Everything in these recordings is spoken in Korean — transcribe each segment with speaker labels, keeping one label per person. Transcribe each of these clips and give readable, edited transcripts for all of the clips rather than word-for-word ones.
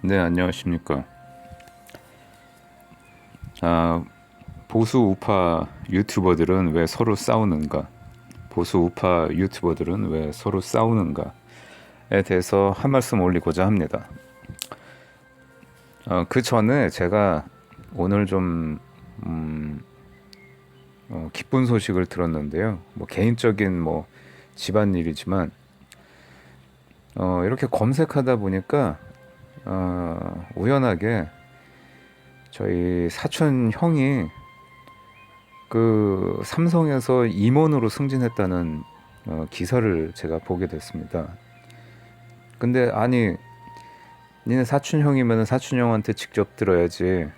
Speaker 1: 네, 안녕하십니까. 아, 보수 우파 유튜버들은 왜 서로 싸우는가? 보수 우파 유튜버들은 왜 서로 싸우는가에 대해서 한 말씀 올리고자 합니다. 그 전에 제가 오늘 좀 기쁜 소식을 들었는데요. 뭐 개인적인 뭐 집안일이지만 이렇게 검색하다 보니까 우연하게 저희 사촌 형이 그 삼성에서 임원으로 승진했다는 기사를 제가 보게 됐습니다. 근데 아니 니네 사촌 형이면 사촌 형한테 직접 들어야지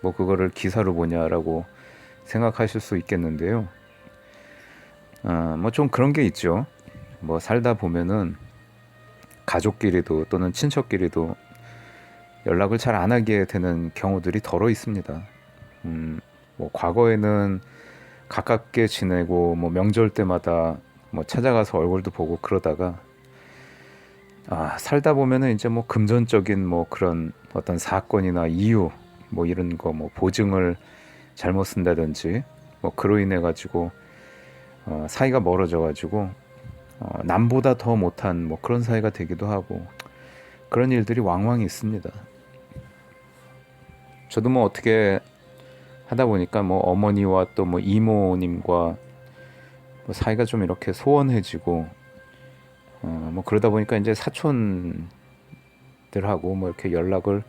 Speaker 1: 뭐 그거를 기사로 보냐라고 생각하실 수 있겠는데요. 뭐 좀 그런 게 있죠. 뭐 살다 보면은 가족끼리도 또는 친척끼리도 연락을 잘 안 하게 되는 경우들이 더러 있습니다. 뭐 과거에는 가깝게 지내고 뭐 명절 때마다 뭐 찾아가서 얼굴도 보고 그러다가 살다 보면은 이제 뭐 금전적인 뭐 그런 어떤 사건이나 이유 뭐 이런 거 뭐 보증을 잘못 쓴다든지 뭐 그로 인해 가지고 사이가 멀어져 가지고 남보다 더 못한 뭐 그런 사이가 되기도 하고 그런 일들이 왕왕 있습니다. 저도 뭐 어떻게 하다 보니까 뭐 어머니와 또 뭐 이모님과 뭐 사이가 좀 이렇게 소원해지고 뭐 그러다 보니까 이제 사촌들하고 뭐 이렇게 연락을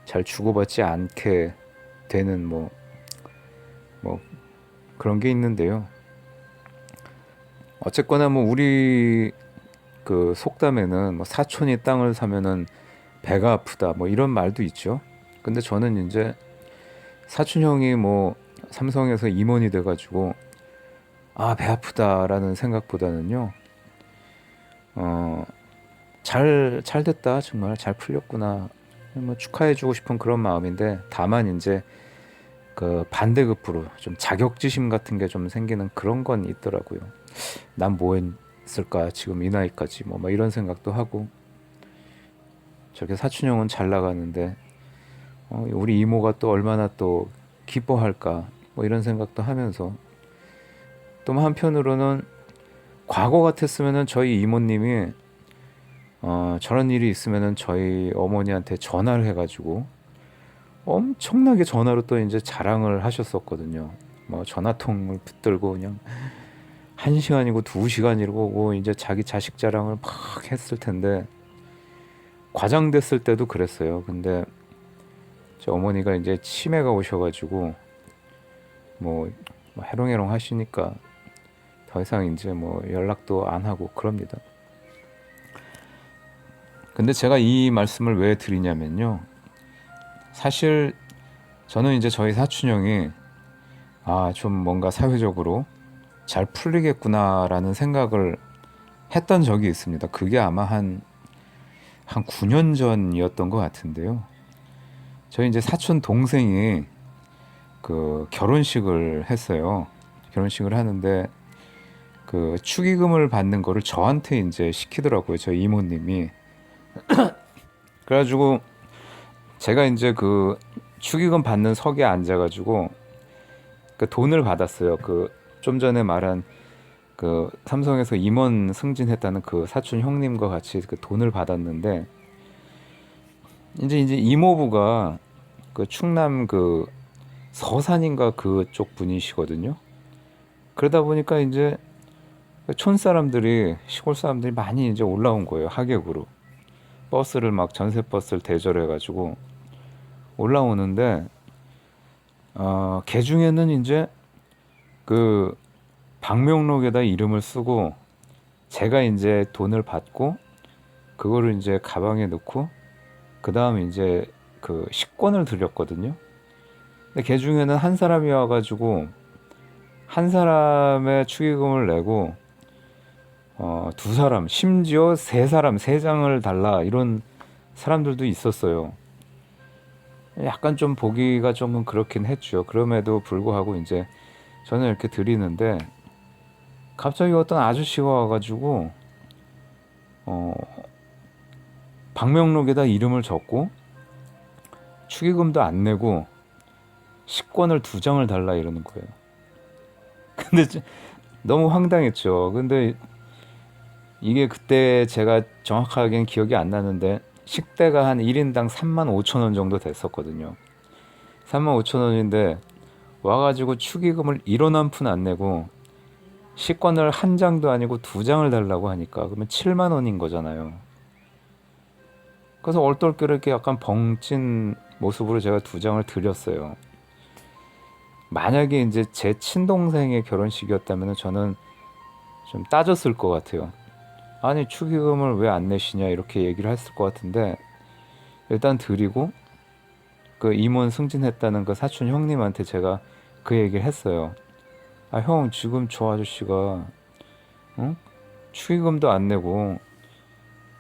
Speaker 1: 잘 주고받지 않게 되는 뭐 그런 게 있는데요. 어쨌거나 뭐 우리 그 속담에는 뭐 사촌이 땅을 사면은 배가 아프다 뭐 이런 말도 있죠. 근데 저는 이제 사촌 형이 뭐 삼성에서 임원이 돼가지고 배 아프다라는 생각보다는요. 어, 잘 됐다. 정말 잘 풀렸구나. 뭐 축하해주고 싶은 그런 마음인데 다만 이제 그 반대급부로 좀 자격지심 같은 게 좀 생기는 그런 건 있더라고요. 난 뭐 했을까 지금 이 나이까지 뭐 이런 생각도 하고 저렇게 사촌 형은 잘 나가는데 우리 이모가 또 얼마나 또 기뻐할까 뭐 이런 생각도 하면서 또 한편으로는 과거 같았으면은 저희 이모님이 저런 일이 있으면은 저희 어머니한테 전화를 해가지고 엄청나게 전화로 또 이제 자랑을 하셨었거든요. 뭐 전화통을 붙들고 그냥 1시간이고 2시간이고 이제 자기 자식 자랑을 막 했을 텐데 과장됐을 때도 그랬어요. 근데 저 어머니가 이제 치매가 오셔가지고 뭐 해롱해롱 하시니까 더 이상 이제 뭐 연락도 안 하고 그럽니다. 근데 제가 이 말씀을 왜 드리냐면요. 사실 저는 이제 저희 사촌 형이 좀 뭔가 사회적으로 잘 풀리겠구나라는 생각을 했던 적이 있습니다. 그게 아마 한 9년 전이었던 것 같은데요. 저희 이제 사촌 동생이 그 결혼식을 했어요. 결혼식을 하는데 그 축의금을 받는 거를 저한테 이제 시키더라고요. 저희 이모님이. 그래가지고 제가 이제 그 축의금 받는 석에 앉아가지고 그 돈을 받았어요. 그 좀 전에 말한 그 삼성에서 임원 승진했다는 그 사촌 형님과 같이 그 돈을 받았는데 이제 이모부가 그 충남 그 서산인가 그쪽 분이시거든요. 그러다 보니까 이제 촌 사람들이 시골 사람들이 많이 이제 올라온 거예요. 하객으로 버스를 막 전세 버스를 대절해 가지고 올라오는데 개 중에는 이제 그 방명록에다 이름을 쓰고 제가 이제 돈을 받고 그거를 이제 가방에 넣고 그 다음에 이제 그 식권을 드렸거든요. 근데 개 중에는 한 사람이 와가지고 한 사람의 축의금을 내고 두 사람 심지어 세 사람 세 장을 달라 이런 사람들도 있었어요. 약간 좀 보기가 조금 그렇긴 했죠. 그럼에도 불구하고 이제 저는 이렇게 드리는데 갑자기 어떤 아저씨가 와가지고 방명록에다 이름을 적고 축의금도 안 내고 식권을 2장을 달라 이러는 거예요. 근데 너무 황당했죠. 근데 이게 그때 제가 정확하게는 기억이 안 나는데 식대가 한 1인당 35,000원 정도 됐었거든요. 35,000원인데 와가지고 축의금을 1원 한 푼 안 내고 식권을 1장도 아니고 2장을 달라고 하니까 그러면 7만 원인 거잖아요. 그래서 얼떨결에 약간 벙찐 모습으로 제가 2장을 드렸어요. 만약에 이제 제 친동생의 결혼식이었다면 저는 좀 따졌을 것 같아요. 아니 축의금을 왜 안 내시냐 이렇게 얘기를 했을 것 같은데 일단 드리고 그 임원 승진했다는 그 사촌 형님한테 제가 그 얘기를 했어요. 아, 형 지금 저 아저씨가 축의금도 안 내고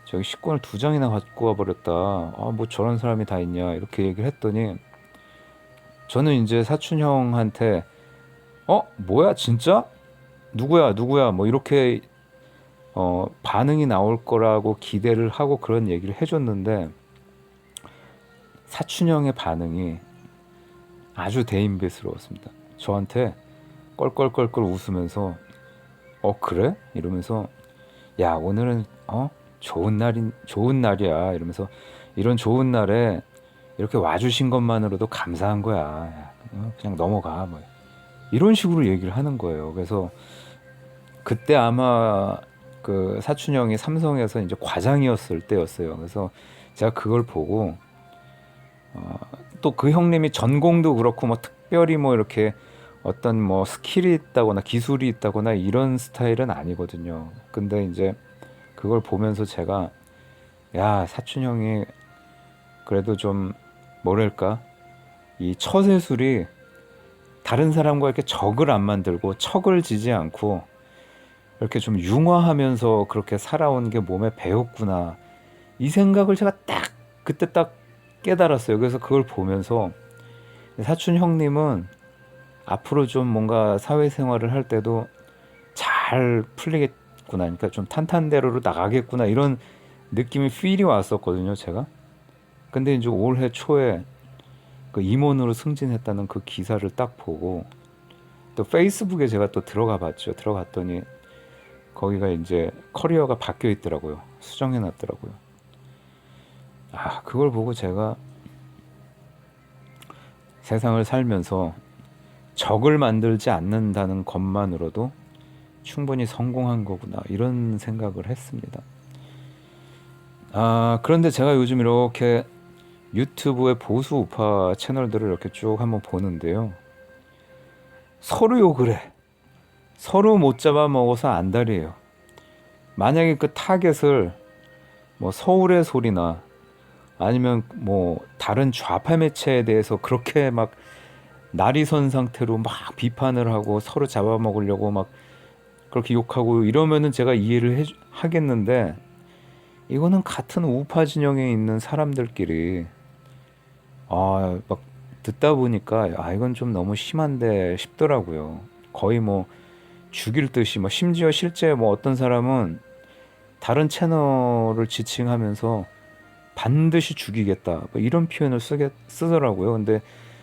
Speaker 1: 저기 식권을 2장이나 갖고 와버렸다. 아, 뭐 저런 사람이 다 있냐 이렇게 얘기를 했더니 저는 이제 사촌 형한테 뭐야 진짜? 누구야 뭐 이렇게 반응이 나올 거라고 기대를 하고 그런 얘기를 해줬는데 사촌 형의 반응이 아주 대인배스러웠습니다. 저한테 껄껄껄껄 웃으면서 그래? 이러면서 야 오늘은 좋은 날이야 이러면서 이런 좋은 날에 이렇게 와주신 것만으로도 감사한 거야. 야, 그냥 넘어가 뭐 이런 식으로 얘기를 하는 거예요. 그래서 그때 아마 그 사촌 형이 삼성에서 이제 과장이었을 때였어요. 그래서 제가 그걸 보고 또 그 형님이 전공도 그렇고 뭐 특별히 뭐 이렇게 어떤 뭐 스킬이 있다거나 기술이 있다거나 이런 스타일은 아니거든요. 근데 이제 그걸 보면서 제가 야 사촌 형이 그래도 좀 뭐랄까 이 처세술이 다른 사람과 이렇게 적을 안 만들고 척을 지지 않고 이렇게 좀 융화하면서 그렇게 살아온 게 몸에 배었구나 이 생각을 제가 그때 딱 깨달았어요. 그래서 그걸 보면서 사촌 형님은 앞으로 좀 뭔가 사회생활을 할 때도 잘 풀리겠구나, 그러니까 좀 탄탄대로로 나가겠구나 이런 느낌이 필이 왔었거든요, 제가. 근데 이제 올해 초에 그 임원으로 승진했다는 그 기사를 딱 보고 또 페이스북에 제가 또 들어가 봤죠. 들어갔더니 거기가 이제 커리어가 바뀌어 있더라고요. 수정해 놨더라고요. 그걸 보고 제가 세상을 살면서 적을 만들지 않는다는 것만으로도 충분히 성공한 거구나 이런 생각을 했습니다. 그런데 제가 요즘 이렇게 유튜브의 보수 우파 채널들을 이렇게 쭉 한번 보는데요. 서로 욕을 해. 서로 못 잡아먹어서 안달이에요. 만약에 그 타겟을 뭐 서울의 소리나 아니면 뭐 다른 좌파 매체에 대해서 그렇게 막 날이선 상태로 막 비판을 하고 서로 잡아먹으려고 막 그렇게 욕하고 이러면은 제가 이해를 하겠는데 이거는 같은 우파 진영에 있는 사람들끼리 막 듣다 보니까 이건 좀 너무 심한데 싶더라고요. 거의 뭐 죽일 듯이 뭐 심지어 실제 뭐 어떤 사람은 다른 채널을 지칭하면서 반드시 죽이겠다 뭐 이런 표현을 쓰더라고요. 근데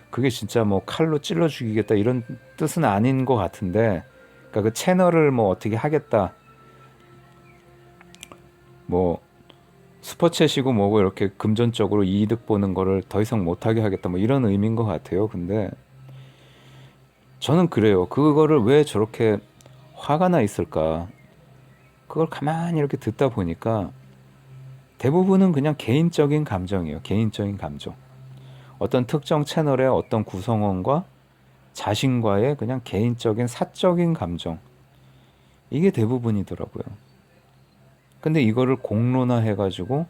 Speaker 1: 그게 진짜 뭐 칼로 찔러 죽이겠다 이런 뜻은 아닌 것 같은데, 그러니까 그 채널을 뭐 어떻게 하겠다, 뭐 슈퍼챗이고 뭐고 이렇게 금전적으로 이득 보는 거를 더 이상 못하게 하겠다 뭐 이런 의미인 것 같아요. 근데 저는 그래요. 그거를 왜 저렇게 화가 나 있을까? 그걸 가만히 이렇게 듣다 보니까 대부분은 그냥 개인적인 감정이에요. 개인적인 감정. 어떤 특정 채널의 어떤 구성원과 자신과의 그냥 개인적인 사적인 감정. 이게 대부분이더라고요. 근데 이거를 공론화해가지고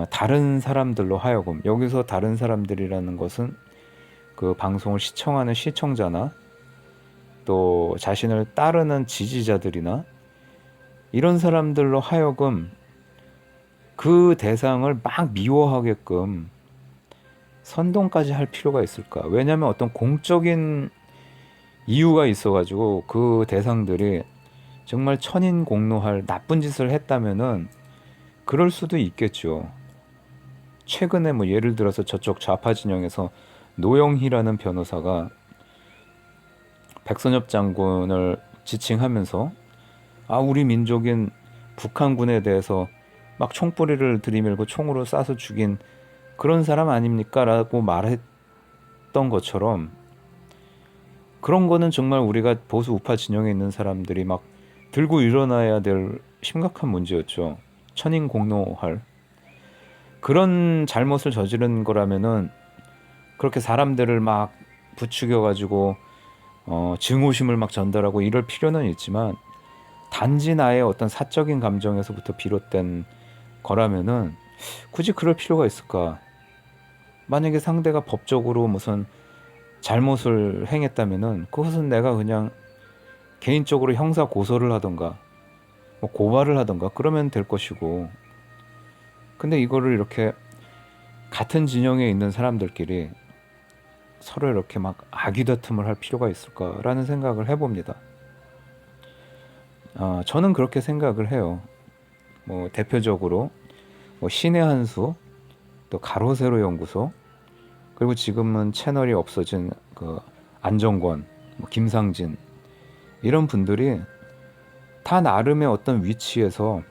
Speaker 1: 다른 사람들로 하여금, 여기서 다른 사람들이라는 것은 그 방송을 시청하는 시청자나 또 자신을 따르는 지지자들이나 이런 사람들로 하여금 그 대상을 막 미워하게끔 선동까지 할 필요가 있을까? 왜냐하면 어떤 공적인 이유가 있어가지고 그 대상들이 정말 천인공노할 나쁜 짓을 했다면은 그럴 수도 있겠죠. 최근에 뭐 예를 들어서 저쪽 좌파 진영에서 노영희라는 변호사가 백선엽 장군을 지칭하면서 우리 민족인 북한군에 대해서 막 총뿌리를 들이밀고 총으로 쏴서 죽인 그런 사람 아닙니까? 라고 말했던 것처럼 그런 거는 정말 우리가 보수 우파 진영에 있는 사람들이 막 들고 일어나야 될 심각한 문제였죠. 천인공노할 그런 잘못을 저지른 거라면은 그렇게 사람들을 막 부추겨가지고 증오심을 막 전달하고 이럴 필요는 있지만 단지 나의 어떤 사적인 감정에서부터 비롯된 거라면은 굳이 그럴 필요가 있을까? 만약에 상대가 법적으로 무슨 잘못을 행했다면은 그것은 내가 그냥 개인적으로 형사 고소를 하던가 뭐 고발을 하던가 그러면 될 것이고 근데 이거를 이렇게 같은 진영에 있는 사람들끼리 서로 이렇게 막 아귀다툼을 할 필요가 있을까라는 생각을 해봅니다. 저는 그렇게 생각을 해요. 뭐 대표적으로 뭐 신의 한수, 또 가로세로 연구소, 그리고 지금은 채널이 없어진 그 안정권, 뭐 김상진 이런 분들이 다 나름의 어떤 위치에서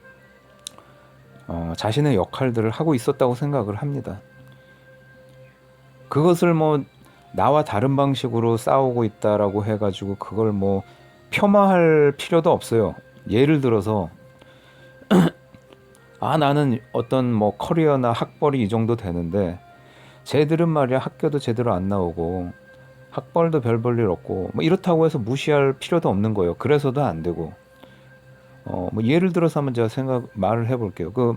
Speaker 1: 자신의 역할들을 하고 있었다고 생각을 합니다. 그것을 뭐 나와 다른 방식으로 싸우고 있다라고 해가지고 그걸 뭐 폄하할 필요도 없어요. 예를 들어서 나는 어떤 뭐 커리어나 학벌이 이 정도 되는데 쟤들은 말이야 학교도 제대로 안 나오고 학벌도 별 볼 일 없고 뭐 이렇다고 해서 무시할 필요도 없는 거예요. 그래서도 안 되고 뭐 예를 들어서 한번 제가 말을 해볼게요. 그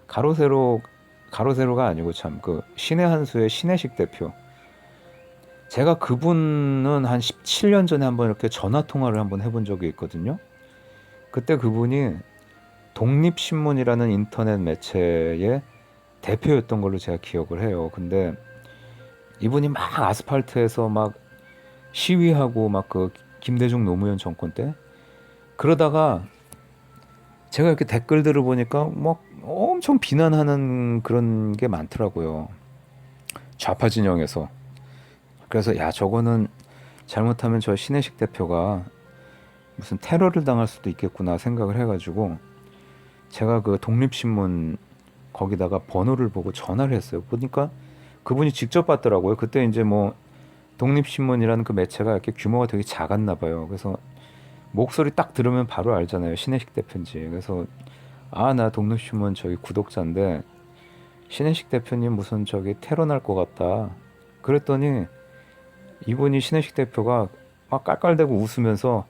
Speaker 1: 가로세로가 아니고 참 그 신의 한수의 신혜식 대표. 제가 그분은 한 17년 전에 한번 이렇게 전화 통화를 한번 해본 적이 있거든요. 그때 그분이 독립신문이라는 인터넷 매체의 대표였던 걸로 제가 기억을 해요. 근데 이분이 막 아스팔트에서 막 시위하고 막 그 김대중 노무현 정권 때 그러다가 제가 이렇게 댓글들을 보니까 막 엄청 비난하는 그런 게 많더라고요. 좌파 진영에서. 그래서 저거는 잘못하면 저 신혜식 대표가 무슨 테러를 당할 수도 있겠구나 생각을 해가지고 제가 그 독립신문 거기다가 번호를 보고 전화를 했어요. 보니까 그분이 직접 받더라고요. 그때 이제 뭐 독립신문이라는 그 매체가 이렇게 규모가 되게 작았나 봐요. 그래서 목소리 딱 들으면 바로 알잖아요. 신혜식 대표인지. 그래서 나 독립신문 저기 구독자인데 신혜식 대표님 무슨 저기 테러 날 것 같다. 그랬더니 이분이 신혜식 대표가 막 깔깔대고 웃으면서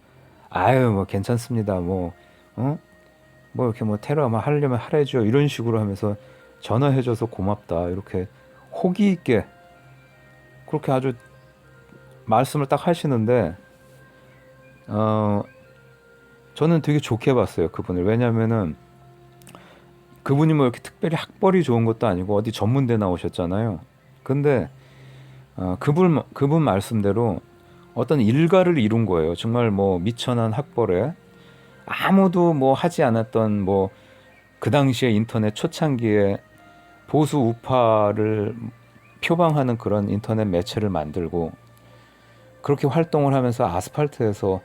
Speaker 1: 뭐 괜찮습니다. 뭐 이렇게 뭐 테러 아마 하려면 하래죠. 이런 식으로 하면서 전화해줘서 고맙다. 이렇게 호기 있게 그렇게 아주 말씀을 딱 하시는데 저는 되게 좋게 봤어요. 그분을. 왜냐면은 그분이 뭐 이렇게 특별히 학벌이 좋은 것도 아니고 어디 전문대 나오셨잖아요. 근데 그분 말씀대로 어떤 일가를 이룬 거예요. 정말 뭐 미천한 학벌에 아무도 뭐 하지 않았던 뭐 그 당시에 인터넷 초창기에 보수 우파를 표방하는 그런 인터넷 매체를 만들고 그렇게 활동을 하면서 아스팔트에서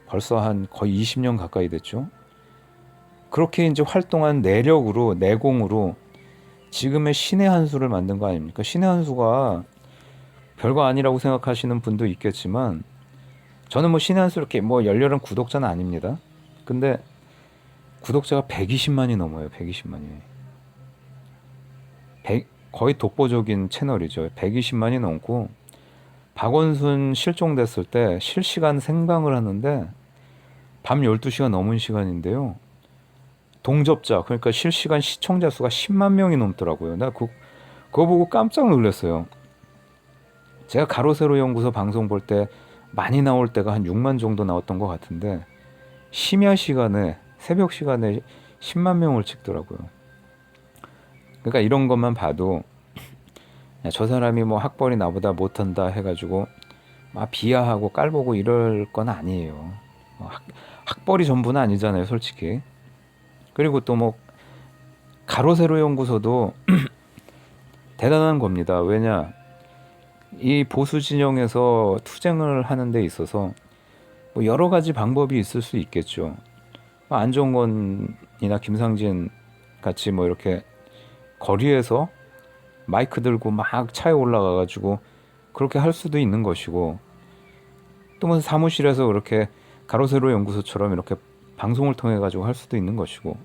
Speaker 1: 벌써 한 거의 20년 가까이 됐죠. 그렇게 이제 활동한 내공으로 지금의 신의 한수를 만든 거 아닙니까? 신의 한수가 별거 아니라고 생각하시는 분도 있겠지만 저는 뭐 신의 한수 이렇게 뭐 열렬한 구독자는 아닙니다. 근데 구독자가 120만이 넘어요. 120만이. 거의 독보적인 채널이죠. 120만이 넘고 박원순 실종됐을 때 실시간 생방을 하는데 밤 12시가 넘은 시간인데요. 동접자, 그러니까 실시간 시청자 수가 10만 명이 넘더라고요. 나 그거 보고 깜짝 놀랐어요. 제가 가로세로 연구소 방송 볼 때 많이 나올 때가 한 6만 정도 나왔던 것 같은데 심야 시간에 새벽 시간에 10만 명을 찍더라고요. 그러니까 이런 것만 봐도 저 사람이 뭐 학벌이 나보다 못한다 해가지고 막 비하하고 깔보고 이럴 건 아니에요. 학벌이 전부는 아니잖아요, 솔직히. 그리고 또 뭐 가로 세로 연구소도 대단한 겁니다. 왜냐? 이 보수 진영에서 투쟁을 하는 데 있어서 뭐 여러 가지 방법이 있을 수 있겠죠. 안종건이나 김상진 같이 뭐 이렇게 거리에서 마이크 들고 막 차에 올라가 가지고 그렇게 할 수도 있는 것이고, 또 뭐 사무실에서 그렇게 가로세로 연구소처럼 이렇게 방송을 통해 가지고 할 수도 있는 것이고,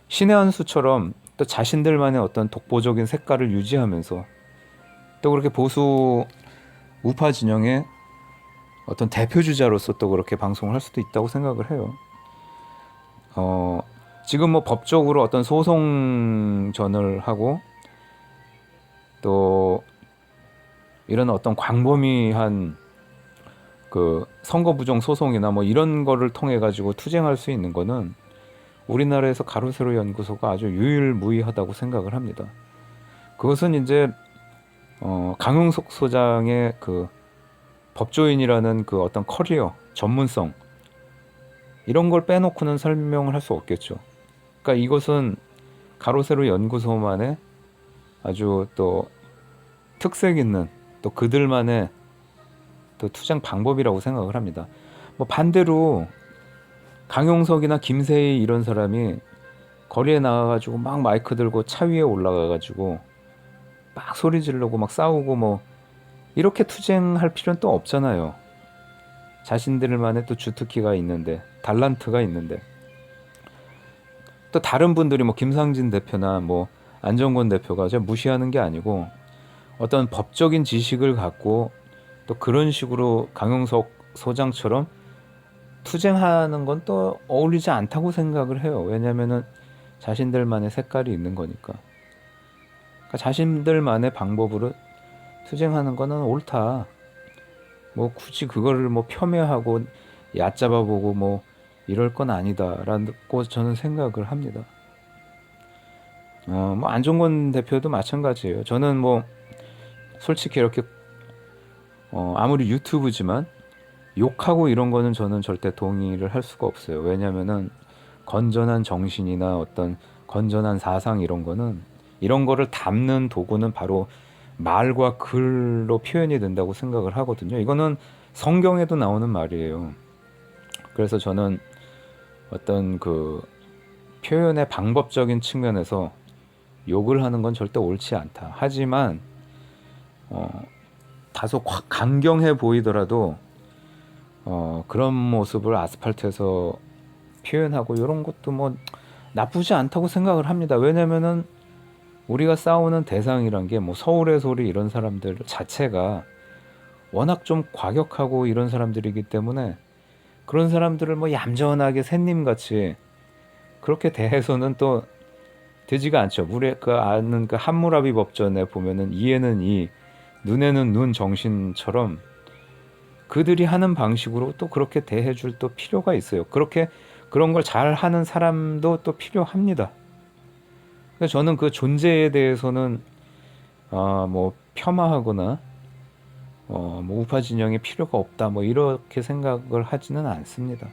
Speaker 1: 신의 한 수처럼 또 자신들만의 어떤 독보적인 색깔을 유지하면서 또 그렇게 보수 우파 진영의 어떤 대표 주자로서 또 그렇게 방송을 할 수도 있다고 생각을 해요. 지금 뭐 법적으로 어떤 소송전을 하고 또 이런 어떤 광범위한 그 선거 부정 소송이나 뭐 이런 거를 통해 가지고 투쟁할 수 있는 거는 우리나라에서 가로세로 연구소가 아주 유일무이하다고 생각을 합니다. 그것은 이제 강용석 소장의 그 법조인이라는 그 어떤 커리어, 전문성, 이런 걸 빼놓고는 설명을 할 수 없겠죠. 그러니까 이것은 가로세로 연구소만의 아주 또 특색 있는 또 그들만의 또 투쟁 방법이라고 생각을 합니다. 뭐 반대로 강용석이나 김세희 이런 사람이 거리에 나가가지고 막 마이크 들고 차 위에 올라가가지고 막 소리 지르고 막 싸우고 뭐 이렇게 투쟁할 필요는 또 없잖아요. 자신들만의 또 주특기가 있는데, 달란트가 있는데, 또 다른 분들이 뭐 김상진 대표나 뭐 안정권 대표가 제가 무시하는 게 아니고 어떤 법적인 지식을 갖고 또 그런 식으로 강용석 소장처럼 투쟁하는 건 또 어울리지 않다고 생각을 해요. 왜냐면은 자신들만의 색깔이 있는 거니까. 그러니까 자신들만의 방법으로 투쟁하는 거는 옳다. 뭐 굳이 그거를 뭐 폄훼하고 얕잡아보고 뭐 이럴 건 아니다라고 저는 생각을 합니다. 뭐 안종건 대표도 마찬가지예요. 저는 뭐 솔직히 이렇게 아무리 유튜브지만 욕하고 이런 거는 저는 절대 동의를 할 수가 없어요. 왜냐면은 건전한 정신이나 어떤 건전한 사상 이런 거는, 이런 거를 담는 도구는 바로 말과 글로 표현이 된다고 생각을 하거든요. 이거는 성경에도 나오는 말이에요. 그래서 저는 어떤 그 표현의 방법적인 측면에서 욕을 하는 건 절대 옳지 않다. 하지만 다소 강경해 보이더라도 그런 모습을 아스팔트에서 표현하고 이런 것도 뭐 나쁘지 않다고 생각을 합니다. 왜냐면은 우리가 싸우는 대상이란 게 뭐 서울의 소리 이런 사람들 자체가 워낙 좀 과격하고 이런 사람들이기 때문에 그런 사람들을 뭐 얌전하게 샌님같이 그렇게 대해서는 또 되지가 않죠. 우리 그 아는 그 함무라비 법전에 보면은 이에는 이, 눈에는 눈 정신처럼 그들이 하는 방식으로 또 그렇게 대해줄 또 필요가 있어요. 그렇게 그런 걸 잘 하는 사람도 또 필요합니다. 그래서 저는 그 존재에 대해서는 뭐 폄하하거나 뭐 우파 진영이 필요가 없다 뭐 이렇게 생각을 하지는 않습니다.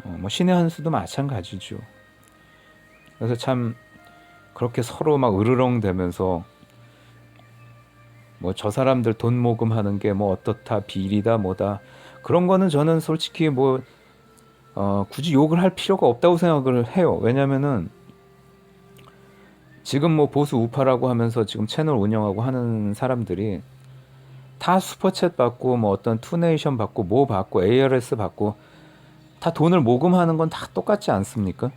Speaker 1: 뭐 신의 한 수도 마찬가지죠. 그래서 참 그렇게 서로 막 으르렁대면서 뭐 저 사람들 돈 모금하는 게 뭐 어떻다 비리다 뭐다 그런 거는 저는 솔직히 뭐 굳이 욕을 할 필요가 없다고 생각을 해요. 왜냐면은 지금 뭐 보수 우파라고 하면서 지금 채널 운영하고 하는 사람들이 다 슈퍼챗 받고 뭐 어떤 투네이션 받고 뭐 받고 ARS 받고 다 돈을 모금하는 건 다 똑같지 않습니까?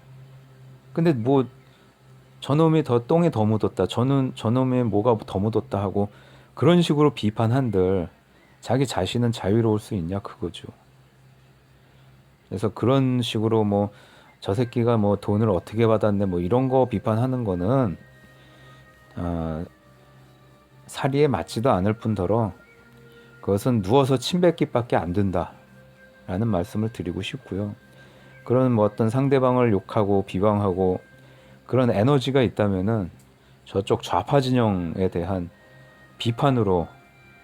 Speaker 1: 근데 뭐 저놈이 더 똥이 더 묻었다, 저놈의 뭐가 더 묻었다 하고 그런 식으로 비판한들 자기 자신은 자유로울 수 있냐 그거죠. 그래서 그런 식으로 뭐 저 새끼가 뭐 돈을 어떻게 받았네 뭐 이런 거 비판하는 거는 사리에 맞지도 않을 뿐더러 그것은 누워서 침 뱉기밖에 안 된다라는 말씀을 드리고 싶고요. 그런 뭐 어떤 상대방을 욕하고 비방하고 그런 에너지가 있다면은 저쪽 좌파 진영에 대한 비판으로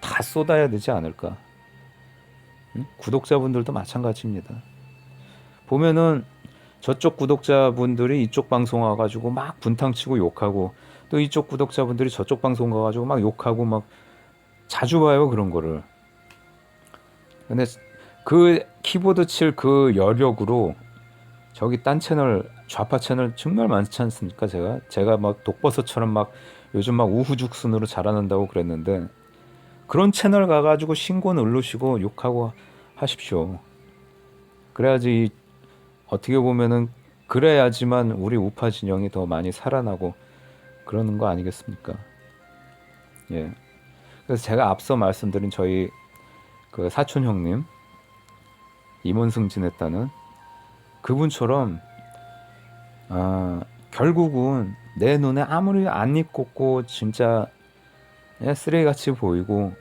Speaker 1: 다 쏟아야 되지 않을까. 구독자분들도 마찬가지입니다. 보면은 저쪽 구독자분들이 이쪽 방송 와가지고 막 분탕치고 욕하고, 또 이쪽 구독자분들이 저쪽 방송 가가지고 막 욕하고 막 자주 봐요, 그런 거를. 근데 그 키보드 칠 그 여력으로 저기 딴 채널, 좌파 채널 정말 많지 않습니까? 제가 막 독버섯처럼 막 요즘 막 우후죽순으로 자라난다고 그랬는데, 그런 채널 가가지고 신고 누르시고 욕하고 하십시오. 그래야지, 어떻게 보면은 그래야지만 우리 우파 진영이 더 많이 살아나고 그러는 거 아니겠습니까? 예. 그래서 제가 앞서 말씀드린 저희 그 사촌 형님, 임원승 지냈다는 그분처럼, 결국은 내 눈에 아무리 안 입고 진짜 쓰레기같이 보이고,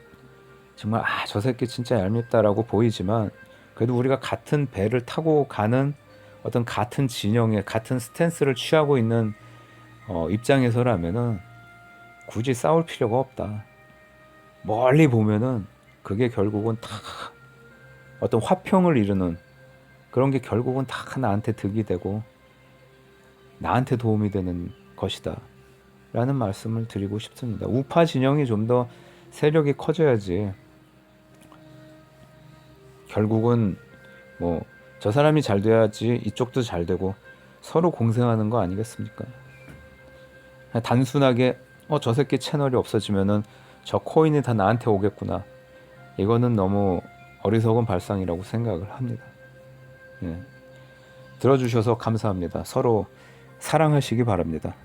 Speaker 1: 정말 저 새끼 진짜 얄밉다라고 보이지만, 그래도 우리가 같은 배를 타고 가는 어떤 같은 진영의 같은 스탠스를 취하고 있는 입장에서라면은 굳이 싸울 필요가 없다. 멀리 보면은 그게 결국은 다 어떤 화평을 이루는 그런 게 결국은 다 나한테 득이 되고 나한테 도움이 되는 것이다 라는 말씀을 드리고 싶습니다. 우파 진영이 좀 더 세력이 커져야지, 결국은 뭐 저 사람이 잘 돼야지 이쪽도 잘 되고 서로 공생하는 거 아니겠습니까? 단순하게 저 새끼 채널이 없어지면은 저 코인이 다 나한테 오겠구나, 이거는 너무 어리석은 발상이라고 생각을 합니다. 예. 들어주셔서 감사합니다. 서로 사랑하시기 바랍니다.